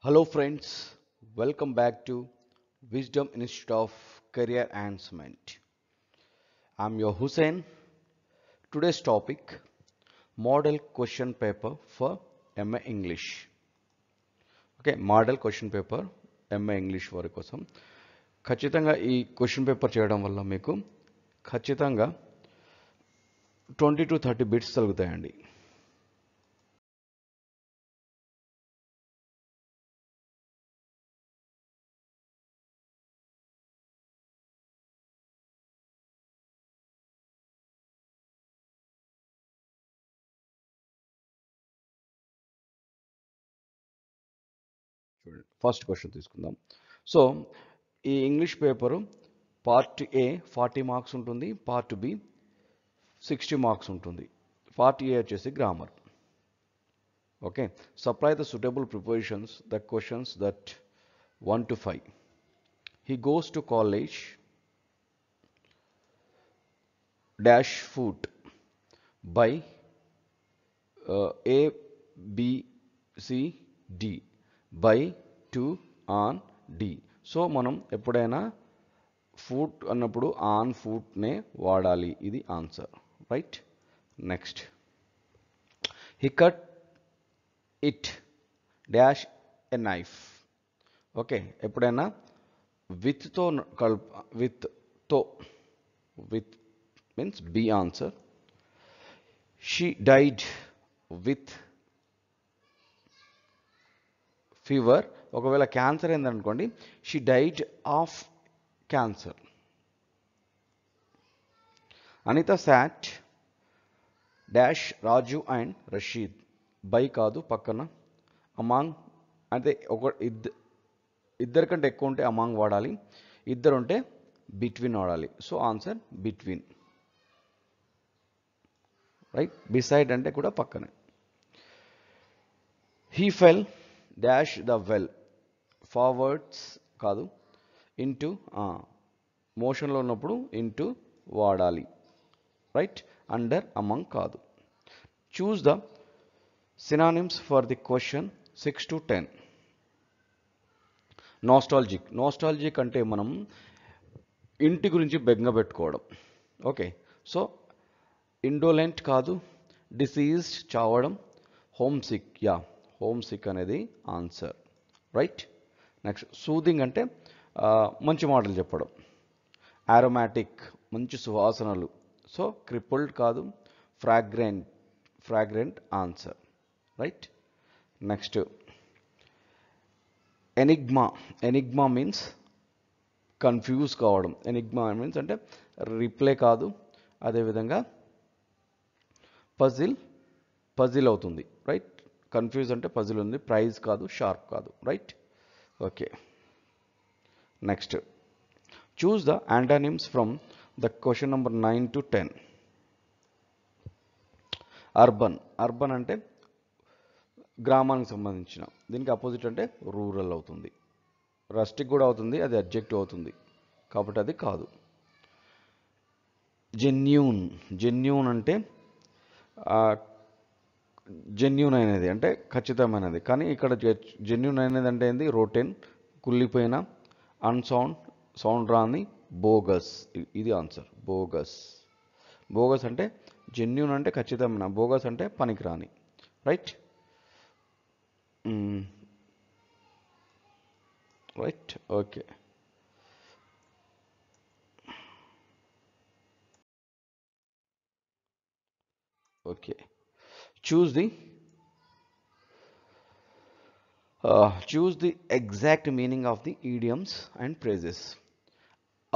Hello, friends. Welcome back to Wisdom Institute of Career Enhancement. I'm your Hussein. Today's topic Model Question Paper for MA English. Okay model question paper MA English వారి కోసం ఖచ్చితంగా ఈ question paper చేయడం వల్ల మీకు ఖచ్చితంగా 20 to 30 bits తగ్గుతాయండి. చూడండి first question తీసుకుందాం. సో ఈ English paper part A 40 marks ఉంటుంది, పార్ట్ బి 60 మార్క్స్ ఉంటుంది. పార్ట్ ఏ వచ్చేసి grammar. Okay, supply the suitable prepositions the questions that 1 to 5. He goes to college dash foot by A B C D by 2 on D. So మనం ఎప్పుడైనా foot అన్నప్పుడు on ఫుట్నే వాడాలి. ఇది answer, right. Next, he cut it dash a knife. Okay, ఎప్పుడైనా విత్తో విత్తో with means B answer. She died with fever. ఒకవేళ క్యాన్సర్ ఏందనుకోండి, she died of cancer. Anitha sat dash Raju and Rasheed. By కాదు, పక్కన అమాంగ్ అంటే ఇద్దరి కంటే ఎక్కువ ఉంటే అమాంగ్ వాడాలి, ఇద్దరు ఉంటే బిట్వీన్ వాడాలి. So answer between, right. Beside అంటే కూడా పక్కనే. He fell dash the well. Forwards కాదు, ఇంటూ మోషన్లో ఉన్నప్పుడు ఇంటూ వాడాలి, రైట్. అండర్ అమంగ్ కాదు. Choose the synonyms for the question 6 to 10. Nostalgic. Nostalgic అంటే మనం ఇంటి గురించి బెంగ పెట్టుకోవడం. ఓకే, సో ఇండోలెంట్ కాదు, డిసీజ్డ్ చావడం, homesick. Ya, homesick అనేది ఆన్సర్, రైట్. నెక్స్ట్, సూదింగ్ అంటే మంచి మాటలు చెప్పడం. ఆరోమాటిక్ మంచి సువాసనలు. సో క్రిపుల్డ్ కాదు, fragrant answer, right. Next, Enigma means confuse కావడం. ఎనిగ్మా మీన్స్ అంటే రిప్లై కాదు, అదేవిధంగా పజిల్ అవుతుంది, రైట్. కన్ఫ్యూజ్ అంటే పజిల్ ఉంది, ప్రైజ్ కాదు, షార్ప్ కాదు, right. Okay, next, choose the antonyms from the question number 9 to 10. Urban అంటే గ్రామానికి సంబంధించిన, దీనికి అపోజిట్ అంటే రూరల్ అవుతుంది. రస్టిక్ కూడా అవుతుంది, అది అడ్జెక్టివ్ అవుతుంది, కాబట్టి అది కాదు. జెన్యూన్ అంటే జెన్యూన్ అయినది అంటే ఖచ్చితమైనది, కానీ ఇక్కడ జెన్యూన్ అయినది అంటే ఏంది, రోటెన్ కుళ్ళిపోయిన, సౌండ్ రాని, బోగస్. ఇది ఆన్సర్, బోగస్ అంటే జెన్యూన్ అంటే ఖచ్చితమైన, బోగస్ అంటే పనికిరాని, right. Right, okay. Okay, choose the exact meaning of the idioms and phrases.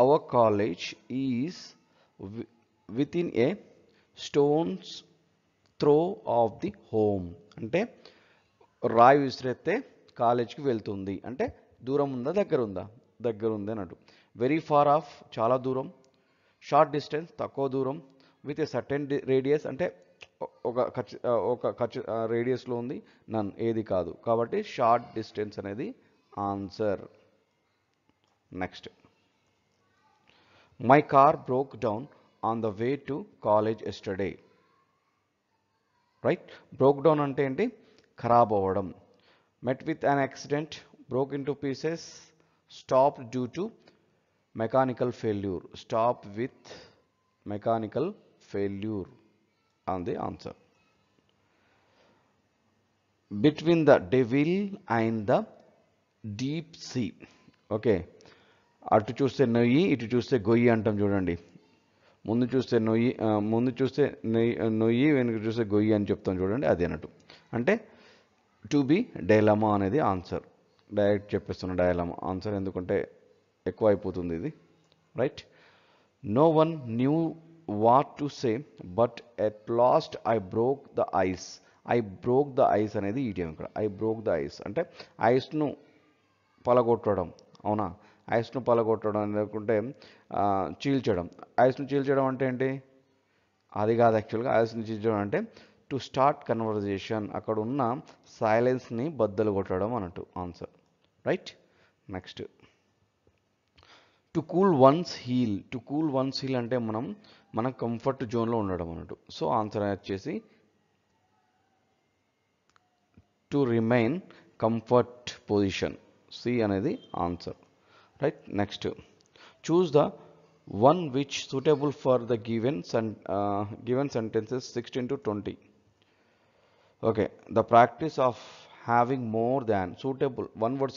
Our college is within a stone's throw of the home. అంటే రాయి విసిరేస్తే కాలేజ్కి వెళ్తుంది అంటే దూరం ఉందా, దగ్గర ఉంది అన్నట్టు. వెరీ ఫార్ ఆఫ్ చాలా దూరం. షార్ట్ డిస్టెన్స్ తక్కువ దూరం. విత్ ఏ సర్టెన్ రేడియస్ అంటే ఒక రేడియస్లో ఉంది. నన్ ఏది కాదు, కాబట్టి షార్ట్ డిస్టెన్స్ అనేది answer. Next, my car broke down on the way to college yesterday. Right, broke down అంటే ఏంటి, ఖరాబ్ అవ్వడం. met with an accident, broke into pieces, stopped due to mechanical failure. Stop with mechanical failure on the answer. Between the devil and the deep sea. Okay, అటు చూస్తే నొయ్యి, ఇటు చూస్తే గొయ్యి అంటాం చూడండి. ముందు చూస్తే నొయ్యి, ముందు చూస్తే నొయ్యి, వెనుక చూస్తే గొయ్యి అని చెప్తాం చూడండి, అది అన్నట్టు. అంటే టు బి డైలమా అనేది ఆన్సర్. డైరెక్ట్ చెప్పేస్తున్నా డైలమా ఆన్సర్, ఎందుకంటే ఎక్కువ అయిపోతుంది ఇది. Right. No one knew what to say but at last I broke the ice. I broke the ice అనేది ఈడియం ఇక్కడ. ఐ బ్రోక్ ద ఐస్ అంటే ఐస్ను పలగొట్టడం, అవునా? ఐస్ను పలగొట్టడం లేకుంటే చీల్చడం. ఐస్ను చీల్చడం అంటే ఏంటి? అది కాదు యాక్చువల్గా. ఐస్ను చీల్చడం అంటే టు స్టార్ట్ కన్వర్జేషన్, అక్కడ ఉన్న సైలెన్స్ని బద్దలు కొట్టడం అన్నట్టు answer. Right. Next, to cool one's heel. To cool one's heel అంటే మన కంఫర్ట్ జోన్లో ఉండడం అన్నట్టు. సో ఆన్సర్ వచ్చేసి to remain comfort position, C అనేది answer. Right. Next, choose the one which suitable for the given sentences 16 to 20. Okay, the practice of having more than suitable, one word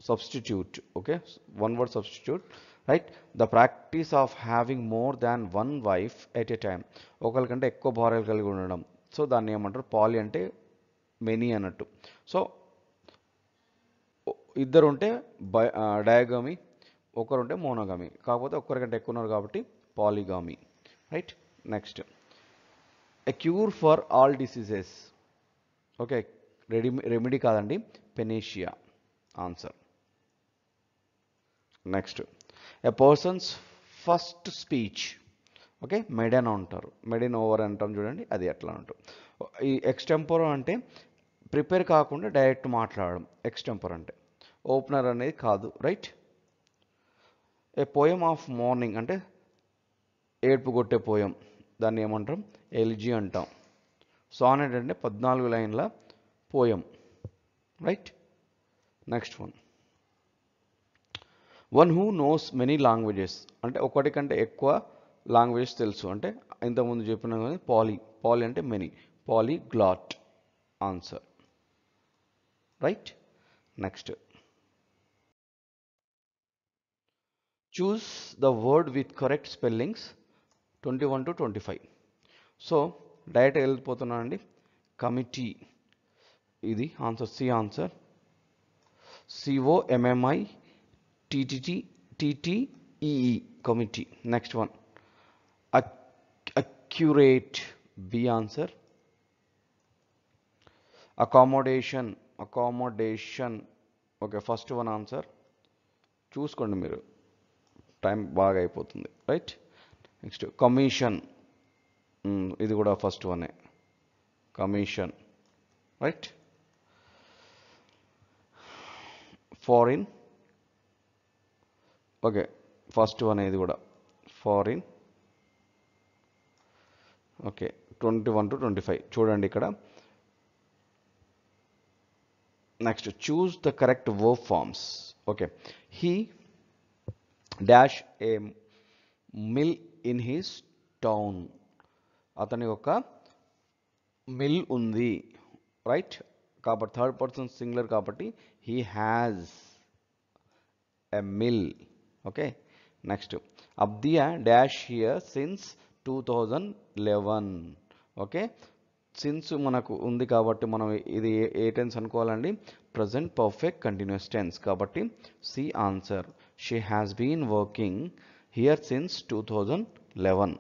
substitute. Okay, one word substitute. Right. The practice of having more than one wife at a time. ఒకరికంటే ఎక్కువ భార్యలు కలిగి ఉండడం. So దాన్ని ఏమంటారు? పాలి అంటే many అన్నట్టు. So ఇద్దరు ఉంటే డయాగమీ, ఒకరుంటే మోనోగమీ. కాకపోతే ఒక్కరికంటే ఎక్కువ ఉన్నారు కాబట్టి polygamy. Right. Next, a cure for all diseases. Okay, remedy కాదండి, panacea answer. Next, a persons first speech. Okay, maiden అంటారు, మెడెన్ ఓవర్ అంటాం చూడండి, అది ఎట్లా అంటారు. ఈ ఎక్స్టెంపర్ అంటే ప్రిపేర్ కాకుండా డైరెక్ట్ మాట్లాడడం ఎక్స్టెంపర్ అంటే. ఓపెనర్ అనేది కాదు. Right. A poem of morning అంటే ఏడుపు కొట్టే పోయం, దాన్ని ఏమంటాం? ఎలిజీ అంటాం. సానెట్ అంటే 14 లైన్ల poem. Right. Next one, one who knows many languages అంటే ఒకటి కంటే ఎక్కువ లాంగ్వేజెస్ తెలుసు అంటే ఇంతకుముందు చెప్పిన పాలి అంటే many, polyglot answer. Right. Next, choose the word with correct spellings 21 to 25. So direct వెళ్ళిపోతున్నానండి. కమిటీ, ఇది answer, C answer. COMMITTEE committee. Next one, accurate, B answer. Accommodation okay, first one answer. చూసుకోండి మీరు, time బాగా అయిపోతుంది. Right. Next, commission, ఇది కూడా first వనే, commission. Right. Foreign, okay, first one ఇది కూడా ఫారిన్. ఓకే, 21 to 25 చూడండి ఇక్కడ. Next, choose the correct verb forms. Okay, he dash a mill in his town. అతని ఒక మిల్ ఉంది. రైట్. కాబట్టి థర్డ్ పర్సన్ సింగులర్ కాబట్టి he has a mill. Okay. Next, అబ్దియా dash here since 2011. Okay, since మనకు ఉంది కాబట్టి మనం ఇది ఏ టెన్స్ అనుకోవాలండి? Present perfect continuous tense. కాబట్టి C answer. She has been working here since 2011.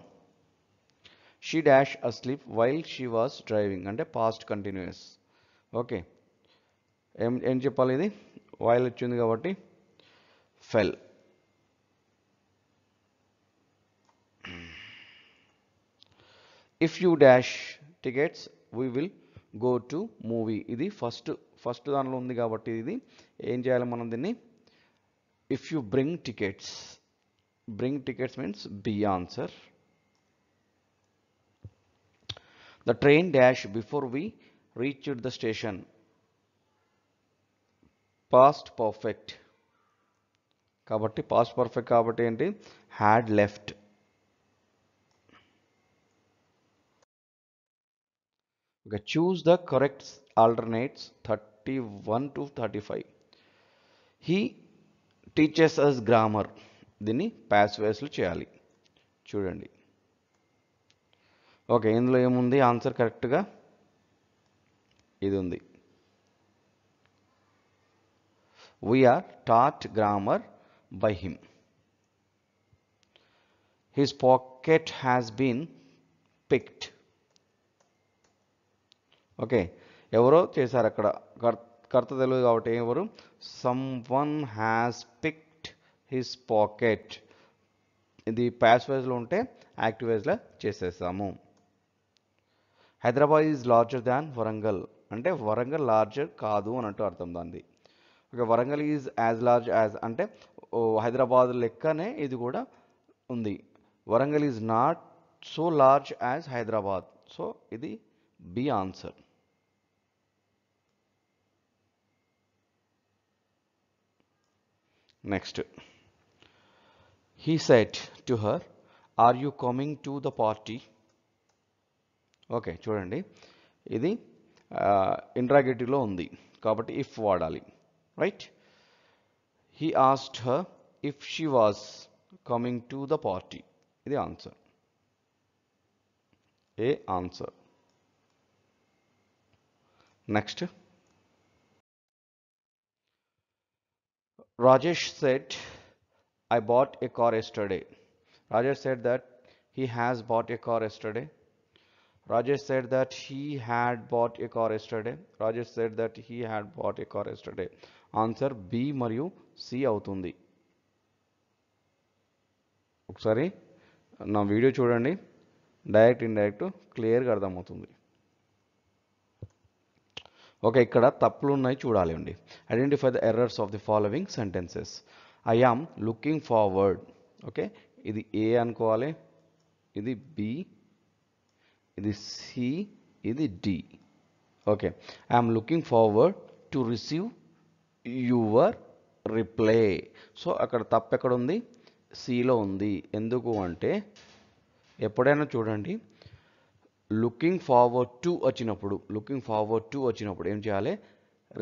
She dash asleep while she was driving అంటే పాస్ట్ కంటిన్యూస్. ఓకే, ఏం చెప్పాలి? ఇది వైల్ వచ్చింది కాబట్టి fell. If you dash tickets we will go to movie. ఇది first దానిలో ఉంది కాబట్టి ఇది ఏం చేయాలి మనం దీన్ని? If you bring tickets means B answer. The train dash before we reached the station. Past perfect కాబట్టి past perfect కాబట్టి ఏంటి had left. Okay, choose the correct alternates 31 to 35. He teaches us grammar. దీన్ని past voice లో చేయాలి చూడండి. Okay ఇందులో ఏముంది answer కరెక్ట్గా ఇది ఉంది. We are taught grammar by him. His pocket has been picked. Okay ఎవరో చేశారు అక్కడ కర్త తెలుగు కాబట్టి ఎవరు someone has picked his pocket. ఇది పాస్ట్ వాయిస్లో ఉంటే యాక్టివ్ వాయిస్లో చేసేస్తాము. Hyderabad is larger than Warangal అంటే వరంగల్ లార్జర్ కాదు అన్నట్టు అర్థం దాన్ని. Okay Warangal is as large as అంటే హైదరాబాద్ లెక్కనే ఇది కూడా ఉంది. Warangal is not so large as Hyderabad. So ఇది B answer. Next he said to her, are you coming to the party? Okay చూడండి ఇది ఇంట్రాగేటివ్లో ఉంది కాబట్టి ఇఫ్ వాడాలి right. he asked her if she was coming to the party. ఇది answer A answer. Next Rajesh said I bought a car yesterday. Rajesh said that he has bought a car yesterday. Rajesh said that he had bought a car yesterday. Rajesh said that he had bought a car yesterday. Answer B మరియు C అవుతుంది. ఒకసారి నా video చూడండి direct indirect క్లియర్గా అర్థమవుతుంది. Okay ఇక్కడ తప్పులు ఉన్నాయి చూడాలి అండి. Identify the errors of the following sentences. I am looking forward. Okay ఇది ఏ అనుకోవాలి, ఇది బి, ఇది సి, ఇది D. Okay I am looking forward to receive your reply. So అక్కడ తప్పు ఎక్కడ ఉంది, సిలో ఉంది. ఎందుకు అంటే ఎప్పుడైనా చూడండి లుకింగ్ ఫార్వర్డ్ టు వచ్చినప్పుడు ఏం చేయాలి,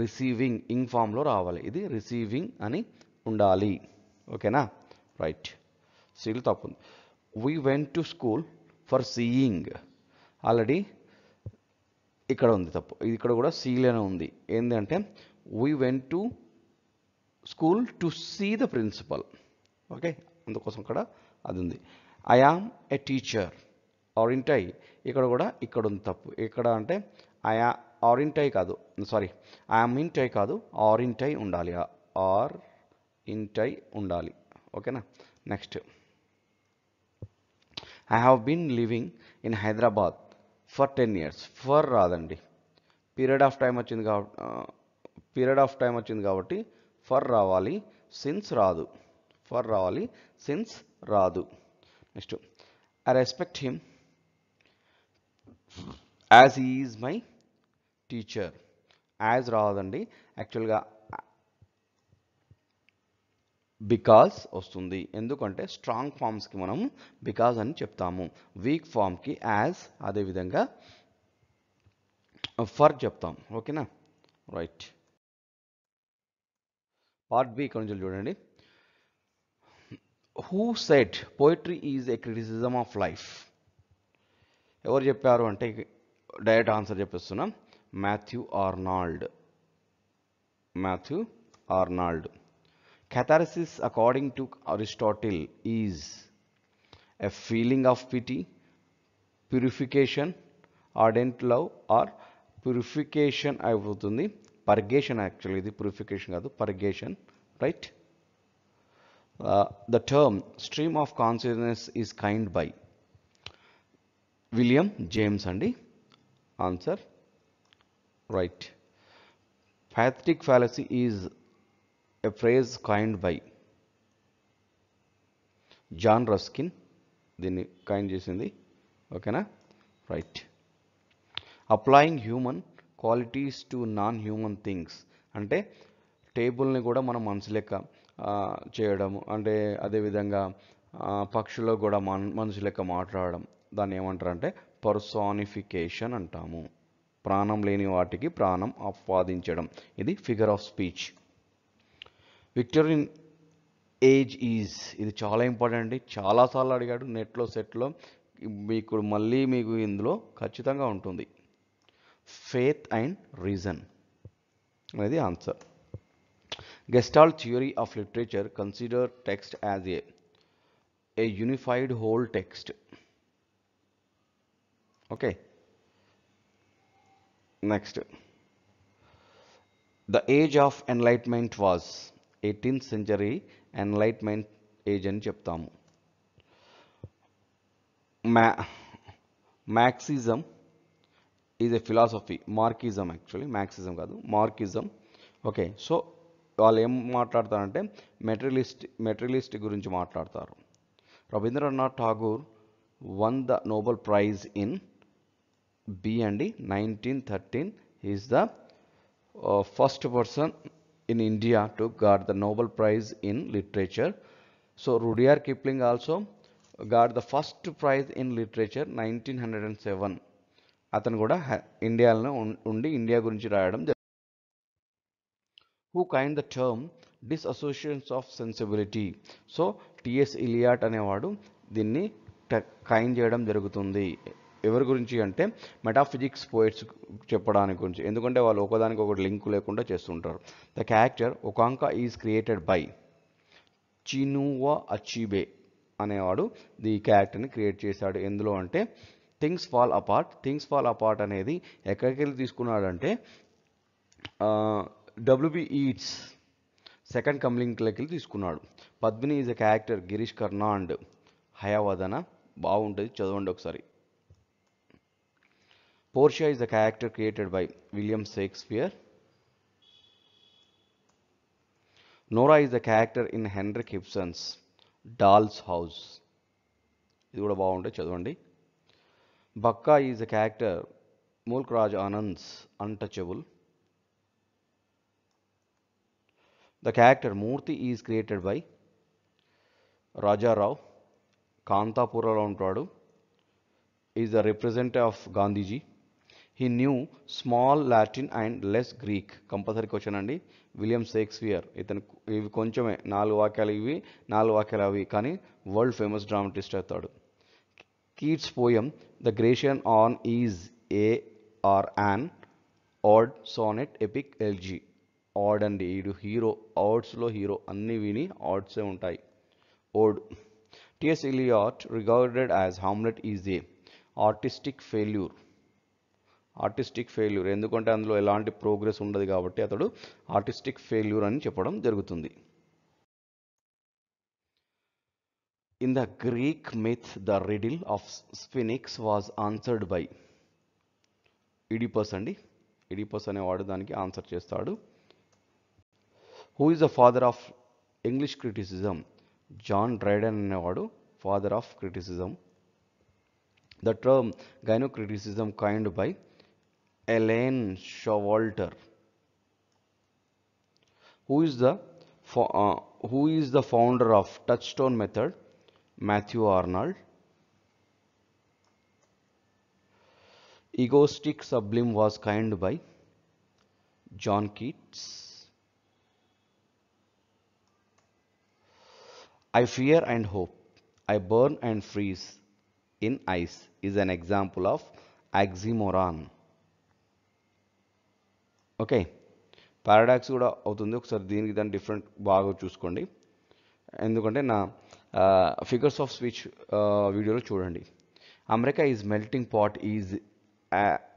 రిసీవింగ్ ఇంగ్ ఫామ్లో రావాలి. ఇది రిసీవింగ్ అని ఉండాలి. ఓకేనా రైట్. సీలు తప్పుంది. We went to school for seeing. Already ఇక్కడ ఉంది తప్పు, ఇక్కడ కూడా సీలోనే ఉంది. ఏంటంటే we went to school to see the principal. Okay అందుకోసం ఇక్కడ అది ఉంది. ఐ ఆమ్ ఏ టీచర్ ఆరింటై. ఇక్కడ కూడా ఇక్కడ ఉంది తప్పు. ఇక్కడ అంటే ఆరింటై కాదు, సారీ ఐఆమ్ ఇంటై కాదు, ఆరింటై ఉండాలి. ఆర్ ఇంటై ఉండాలి. ఓకేనా next I have been living in Hyderabad for 10 years. For రాదండి, పీరియడ్ ఆఫ్ టైం వచ్చింది కాబట్టి ఫర్ రావాలి, సిన్స్ రాదు. ఫర్ రావాలి, సిన్స్ రాదు. Next I respect him as he is my teacher. As రాదండి, యాక్చువల్గా బికాజ్ వస్తుంది. ఎందుకంటే స్ట్రాంగ్ ఫామ్స్కి మనం బికాజ్ అని చెప్తాము, వీక్ ఫామ్కి యాజ్, అదేవిధంగా ఫర్ చెప్తాం. ఓకేనా రైట్. పార్ట్ బి ఇక్కడ నుంచి చూడండి. Who said poetry is a criticism of life. ఎవరు చెప్పారు అంటే డైరెక్ట్ ఆన్సర్ చెప్పేస్తున్నాం, Matthew Arnold. Catharsis, according to Aristotle, is a feeling of pity, purification, ardent love, or purification అయిపోతుంది. పర్గేషన్ యాక్చువల్లీ, ఇది purification కాదు, purgation right. The term stream of consciousness is coined by William James అండి. Answer right. Pathetic fallacy is a phrase coined by John Ruskin. దీన్ని coin చేసింది. ఓకేనా right. Applying human qualities to non human things. అంటే టేబుల్ని కూడా మనం మనిషి లెక్క చేయడం, అంటే అదేవిధంగా పక్షుల్లో కూడా మనిషి లెక్క మాట్లాడడం, దాన్ని ఏమంటారు అంటే పర్సానిఫికేషన్ అంటాము. ప్రాణం లేని వాటికి ప్రాణం ఆపాదించడం, ఇది figure of speech. Victorian age is, ఇది చాలా ఇంపార్టెంట్ అండి, చాలాసార్లు అడిగాడు నెట్లో సెట్లో, మీకు ఇందులో ఖచ్చితంగా ఉంటుంది. ఫేత్ అండ్ రీజన్ అనేది answer. Gestalt theory of literature consider text as a unified whole text. Okay, next. The age of enlightenment was 18th century enlightenment age అని చెప్తాము. Marxism is a philosophy. Marxism, actually Marxism కాదు, Marxism. Okay, so వాళ్ళు ఏం మాట్లాడతారంటే materialist గురించి మాట్లాడతారు. Rabindranath Tagore won the Nobel prize in బి అండి 1913. Is the first person in India to got the Nobel Prize in Literature. So Rudyard Kipling also got the first prize in literature 1907. అతను కూడా ఇండియాలో ఉండి ఇండియా గురించి రాయడం. Who coined the term disassociations of sensibility? So TS Eliot అనేవాడు దీన్ని Kine చేయడం జరుగుతుంది. ఎవరి గురించి అంటే మెటాఫిజిక్స్ పోయిట్స్ చెప్పడానికి గురించి, ఎందుకంటే వాళ్ళు ఒకదానికి ఒకటి లింక్ లేకుండా చేస్తుంటారు. The character Okonkwo is created by Chinua Achebe అనేవాడు ఈ క్యారెక్టర్ని క్రియేట్ చేశాడు. ఎందులో అంటే things fall apart. Things fall apart అనేది ఎక్కడికి వెళ్ళి తీసుకున్నాడంటే డబ్ల్యూబి ఈట్స్ సెకండ్ కమ్లింగ్లోకి వెళ్ళి తీసుకున్నాడు. Padmini is a character Girish Karnad Hayavadana. బాగుంటుంది, చదవండి ఒకసారి. Portia is a character created by William Shakespeare. Nora is a character in Henrik Ibsen's Doll's House. ఇది కూడా బాగుంటుంది, చదవండి. Bakka is a character Mulk Raj Anand's Untouchable. The character Murthy is created by Raja Rao. Kantapuralo ఉంటాడు. Is the representative of Gandhiji. He knew small Latin and less Greek. Compulsory question అండి. William Shakespeare, ఇతను ఇవి కొంచెమే 4 వాక్యాలు ఇవి 4 వాక్యాలు అవి, కానీ వరల్డ్ ఫేమస్ డ్రామటిస్ట్ అవుతాడు. Keats poem the Grecian urn is a or an ode sonnet epic elegy. Ode అండి, ఈడు హీరో, ఆడ్స్లో హీరో, అన్ని విని ఆడ్సే ఉంటాయి. Ode. TS Eliot regarded as Hamlet is a artistic failure. Artistic failure ఎందుకంటే అందులో ఎలాంటి ప్రోగ్రెస్ ఉండదు కాబట్టి అతడు ఆర్టిస్టిక్ ఫెయిల్యూర్ అని చెప్పడం జరుగుతుంది. In the Greek myth the riddle of sphinx was answered by Oedipus అండి. ఇడిపస్ అనేవాడు దానికి ఆన్సర్ చేస్తాడు. Who is the father of English criticism? John Dryden అనేవాడు father of criticism. The term gynocriticism coined by Elaine Showalter. Who is the founder of Touchstone method? Matthew Arnold. Egoistic sublime was coined by John Keats. I fear and hope, I burn and freeze in ice is an example of oxymoron. Okay, paradox కూడా అవుతుంది. ఒకసారి దీనికి దాని different బాగా చూసుకోండి, ఎందుకంటే నా figures of speech వీడియోలో చూడండి. America is melting pot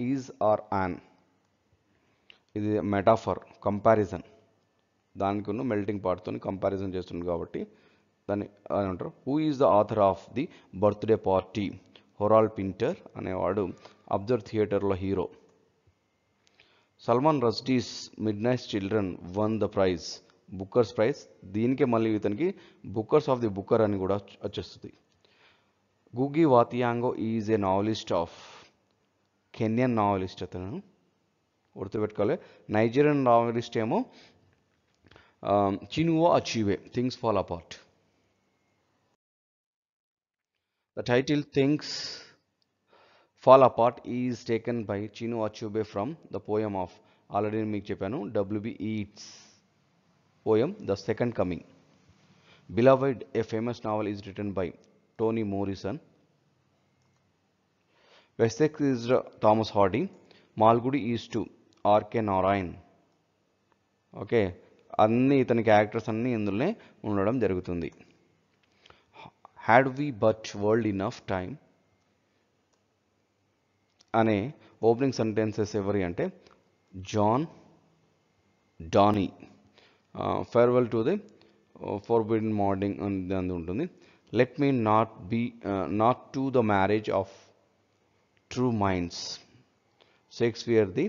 is or an, ఇది మెటాఫర్, కంపారిజన్. దానికి ఉన్న మెల్టింగ్ పాట్తో కంపారిజన్ చేస్తుంది కాబట్టి దాన్ని ఏమంటారు. Who is the author of the birthday party? Harold Pinter అనేవాడు అబ్జర్వ్ థియేటర్లో hero. Salman Rushdie's midnight children won the prize, Booker's prize. దీనికే మళ్ళీ ఇతనికి బుక్కర్స్ ఆఫ్ ది బుక్కర్ అని కూడా వచ్చేస్తుంది. గూగి wa Thiong'o is a novelist of Kenyan novelist అతను. గుర్తుపెట్టుకోవాలి. నైజీరియన్ నావెలిస్ట్ ఏమో Chinua Achebe, things fall apart. The title Things Fall Apart is taken by Chinua Achebe from the poem of already మీకు చెప్పాను W.B. Yeats poem The Second Coming. Beloved, a famous novel, is written by Toni Morrison. Wessex is Thomas Hardy. Malgudi is to R.K. Narayan. Okay, అన్ని ఇతని characters అన్నీ ఇందులోనే ఉండడం జరుగుతుంది. Had we but world enough time అనే opening sentences ఎవరి అంటే John Donne. Farewell to the forbidden mourning అని ఉంటుంది. Let me not to the marriage of true minds. షేక్స్పియర్ది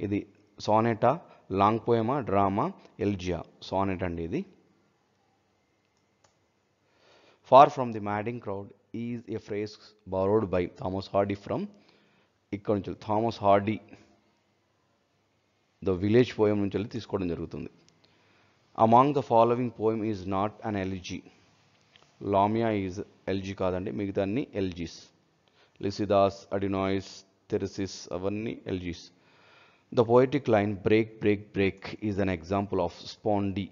ఇది సానెటా, లాంగ్ పోయమా, డ్రామా, ఎల్జియా. సానెట్ అండి ఇది. Far from the madding crowd is a phrase borrowed by Thomas Hardy from, ఇక్కడ నుంచి Thomas Hardy the village poem నుంచి వెళ్ళి తీసుకోవడం జరుగుతుంది. Among the following poem is not an elegy. Lamia is elegy కాదండి, మిగతా అన్ని ఎల్జీస్. లిసిదాస్, అడినాయిస్, థెరసిస్ అవన్నీ elegies. The poetic line break break break is an example of spondee.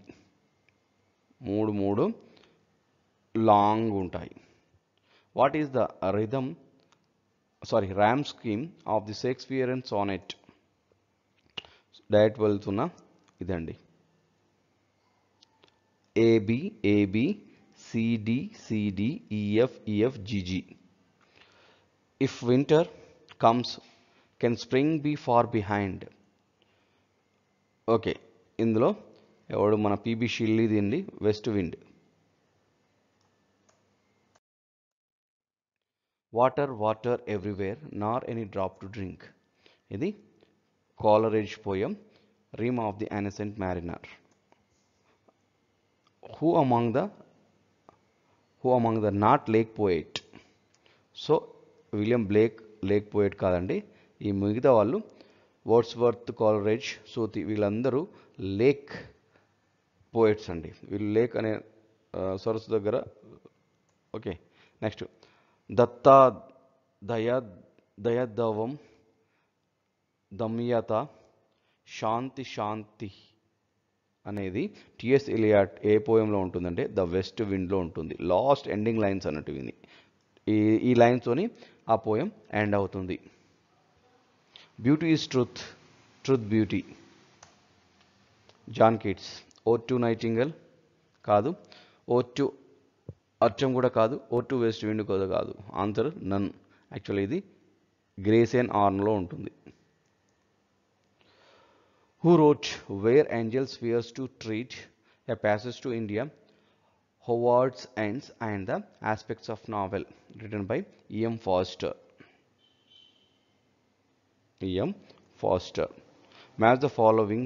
మూడు long ఉంటాయి. What is the rhyme scheme of the Shakespearean sonnet. Direct వెళ్తున్నా ఇదండి. AB AB CD CD EF EF GG. If winter comes can spring be far behind. Okay, ఇందులో ఎవడు మన PB షిల్లీది అండి, west wind. Water water everywhere nor any drop to drink. ఇది Coleridge poem, rime of the innocent mariner. Who among the not lake poet. So William Blake lake poet కాదండి, ఈ మిగతా వాళ్ళు వర్డ్స్వర్త్, కాలరేజ్, సూతి వీళ్ళందరూ లేక్ పోయట్స్ అండి. వీళ్ళు lake అనే సరస్సు దగ్గర. ఓకే, నెక్స్ట్ దత్తా దయదవం దమ్యత శాంతి శాంతి అనేది టిఎస్ ఎలియట్ ఏ పోయంలో ఉంటుందంటే ద వెస్ట్ విండ్లో ఉంటుంది. లాస్ట్ ఎండింగ్ లైన్స్ అన్నట్టు విని ఈ లైన్స్తోని ఆ పోయం ఎండ్ అవుతుంది. Beauty is truth, truth beauty. John Keats. Ode to nightingale కాదు, ఓడ్ టు అర్చం కూడా కాదు, ఓడ్ టు వెస్ట్ విండ్ కూడా కాదు. ఆన్సర్ నన్. యాక్చువల్లీ ఇది గ్రేసియన్ ఆర్న్లో ఉంటుంది. Who wrote Where Angels Fears to Treat, a Passage to India, Howard's Ends and the Aspects of Novel, written by E.M. Forster. E.M. Forster. Match the following.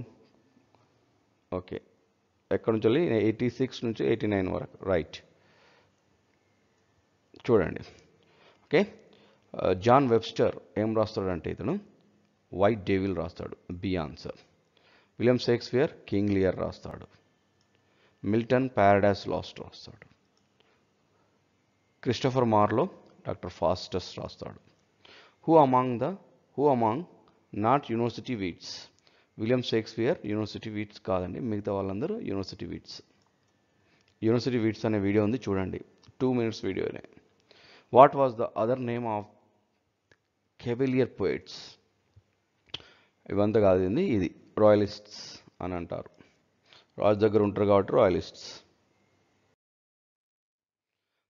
Okay, ఎక్కడి నుంచి 86 నుంచి 89 వరకు right. చూడండి. Okay, John Webster ఏం రాస్తాడంటే ఇతను white devil రాస్తాడు, B answer. William Shakespeare King Lear రాస్తాడు. మిల్టన్ ప్యారడైస్ లాస్ట్ రాస్తాడు. క్రిస్టఫర్ మార్లో డాక్టర్ ఫాస్టస్ రాస్తాడు. Who among not university wits. William Shakespeare university wits కాదండి, మిగతా వాళ్ళందరూ యూనివర్సిటీ వీట్స్. యూనివర్సిటీ వీట్స్ అనే వీడియో ఉంది చూడండి, 2 minutes వీడియోనే. What was the other name of Cavalier poets. ఇవంతా కాదు, ఇది రాయలిస్ట్స్ అని అంటారు. రాజు దగ్గర ఉంటారు కాబట్టి royalists.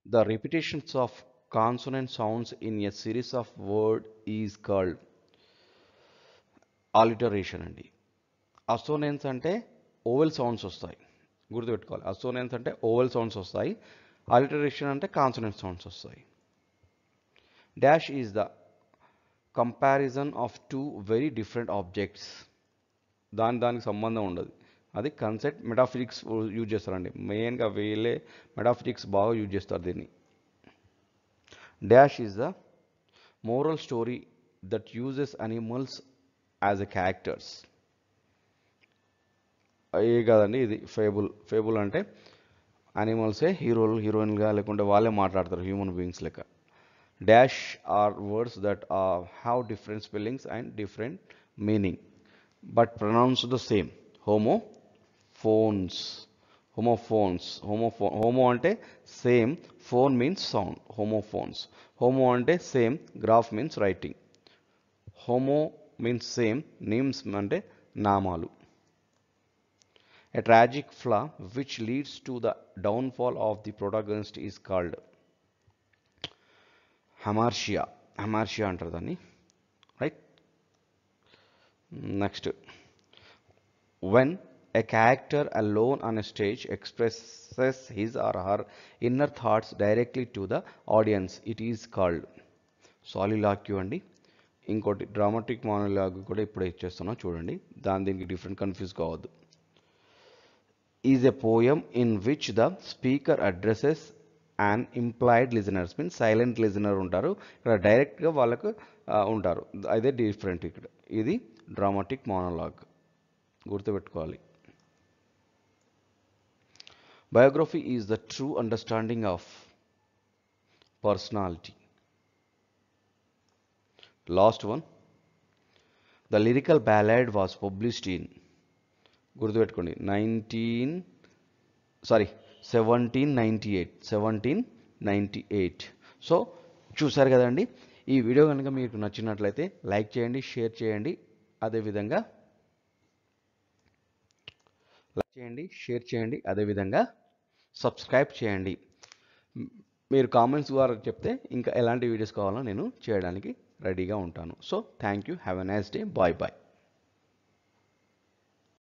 The repetitions of consonant sounds in a series of word is called alliteration అండి. అసోనెన్స్ అంటే ఓవెల్ సౌండ్స్ వస్తాయి, గుర్తుపెట్టుకోవాలి. అసోనెన్స్ అంటే ఓవెల్ సౌండ్స్ వస్తాయి, ఆలిటరేషన్ అంటే కాన్సోనెంట్ సౌండ్స్ వస్తాయి. Dash is the comparison of 2 very different objects. దానికి సంబంధం ఉండదు, అది కన్సెప్ట్. మెటాఫిజిక్స్ యూజ్ చేస్తారండి, మెయిన్గా వీళ్ళే మెటాఫిజిక్స్ బాగా యూజ్ చేస్తారు దీన్ని. Dash is the moral story that uses animals as a characters. అయ్యే కదండి ఇది ఫేబుల్. ఫేబుల్ అంటే యానిమల్సే హీరోలు హీరోయిన్గా లేకుంటే వాళ్ళే మాట్లాడతారు హ్యూమన్ బీయింగ్స్ లెక్క. Dash are words that have different spellings and different meaning but pronounce the same. Homo phones. Homophones. Homo అంటే same, phone means sound. Homophones. Homo అంటే same, graph means writing. Homo means same, names అంటే నామాలు. A tragic flaw which leads to the downfall of the protagonist is called hamartia. Hamartia అంటారు దాన్ని, right. Next, when a character alone on a stage expresses his or her inner thoughts directly to the audience, it is called soliloquy అండి. ఇంకోటి dramatic monologue కూడా ఇప్పుడే ఇచ్చేస్తున్నాం చూడండి, దీనికి different confuse కావద్దు. is a poem in which the speaker addresses an implied listeners, means silent listener ఉంటారు, ఇక్కడ డైరెక్ట్గా వాళ్ళకు ఉంటారు. అదే డిఫరెంట్ ఇక్కడ. ఇది డ్రామాటిక్ మోనోలాగ్, గుర్తుపెట్టుకోవాలి. Biography is the true understanding of personality. Last one, the lyrical ballad was published in, గుర్తుపెట్టుకోండి, 1798. సో చూసారు కదండి. ఈ వీడియో కనుక మీకు నచ్చినట్లయితే లైక్ చేయండి, షేర్ చేయండి, అదేవిధంగా సబ్స్క్రైబ్ చేయండి. మీరు కామెంట్స్ ద్వారా చెప్తే ఇంకా ఎలాంటి వీడియోస్ కావాలో నేను చేయడానికి రెడీగా ఉంటాను. So thank you, have a nice day, bye bye.